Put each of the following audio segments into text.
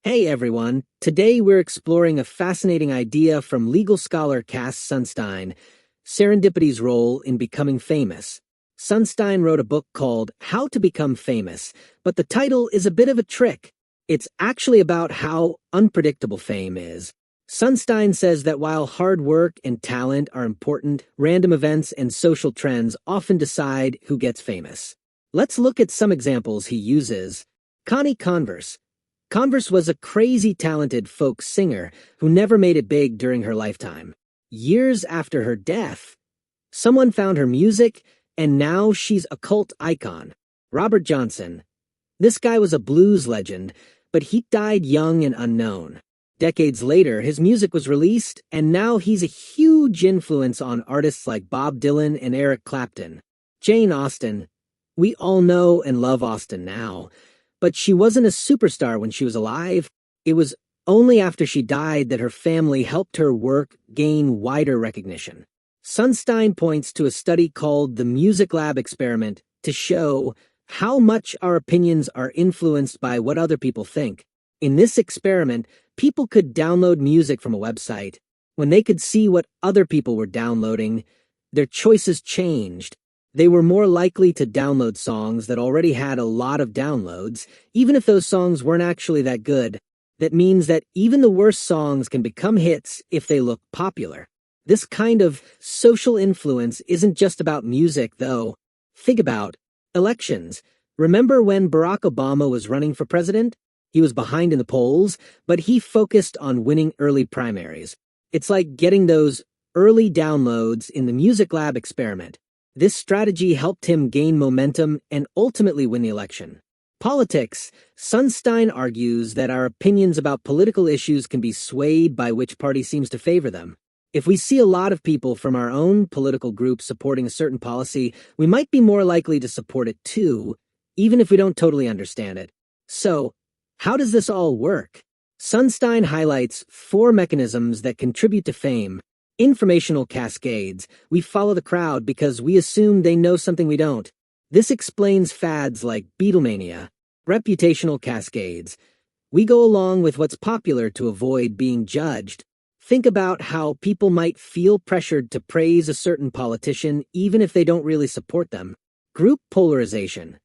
Hey everyone, today we're exploring a fascinating idea from legal scholar Cass Sunstein, Serendipity's role in becoming famous. Sunstein wrote a book called How to Become Famous, but the title is a bit of a trick. It's actually about how unpredictable fame is. Sunstein says that while hard work and talent are important, random events and social trends often decide who gets famous. Let's look at some examples he uses. Connie Converse. Converse was a crazy talented folk singer who never made it big during her lifetime. Years after her death, someone found her music, and now she's a cult icon. Robert Johnson. This guy was a blues legend, but he died young and unknown. Decades later, his music was released, and now he's a huge influence on artists like Bob Dylan and Eric Clapton. Jane Austen. We all know and love Austen now, but she wasn't a superstar when she was alive. It was only after she died that her family helped her work gain wider recognition. Sunstein points to a study called the Music Lab experiment to show how much our opinions are influenced by what other people think. In this experiment, people could download music from a website. When they could see what other people were downloading, their choices changed. They were more likely to download songs that already had a lot of downloads, even if those songs weren't actually that good. That means that even the worst songs can become hits if they look popular. This kind of social influence isn't just about music, though. Think about elections. Remember when Barack Obama was running for president? He was behind in the polls, but he focused on winning early primaries. It's like getting those early downloads in the Music Lab experiment. This strategy helped him gain momentum and ultimately win the election. Politics. Sunstein argues that our opinions about political issues can be swayed by which party seems to favor them. If we see a lot of people from our own political group supporting a certain policy, we might be more likely to support it too, even if we don't totally understand it. So, how does this all work? Sunstein highlights 4 mechanisms that contribute to fame. Informational cascades. We follow the crowd because we assume they know something we don't. This explains fads like Beatlemania. Reputational cascades. We go along with what's popular to avoid being judged. Think about how people might feel pressured to praise a certain politician even if they don't really support them. Group polarization.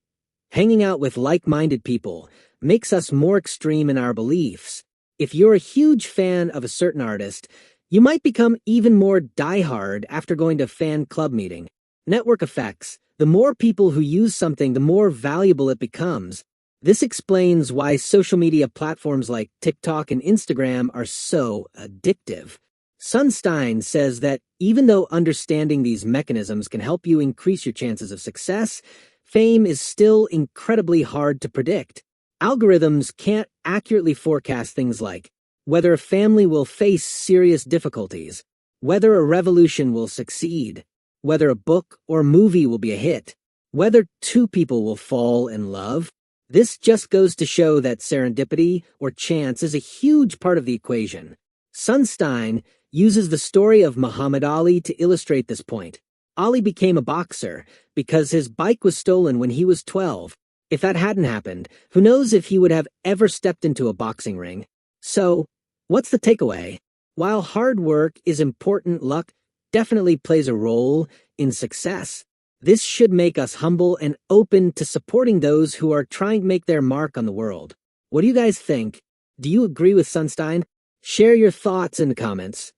Hanging out with like-minded people makes us more extreme in our beliefs. If you're a huge fan of a certain artist, you might become even more diehard after going to a fan club meeting. Network effects. The more people who use something, the more valuable it becomes. This explains why social media platforms like TikTok and Instagram are so addictive. Sunstein says that even though understanding these mechanisms can help you increase your chances of success, fame is still incredibly hard to predict. Algorithms can't accurately forecast things like whether a family will face serious difficulties, whether a revolution will succeed, whether a book or movie will be a hit, whether 2 people will fall in love. This just goes to show that serendipity, or chance, is a huge part of the equation. Sunstein uses the story of Muhammad Ali to illustrate this point. Ali became a boxer because his bike was stolen when he was 12. If that hadn't happened, who knows if he would have ever stepped into a boxing ring. So, what's the takeaway? While hard work is important, luck definitely plays a role in success. This should make us humble and open to supporting those who are trying to make their mark on the world. What do you guys think? Do you agree with Sunstein? Share your thoughts in the comments.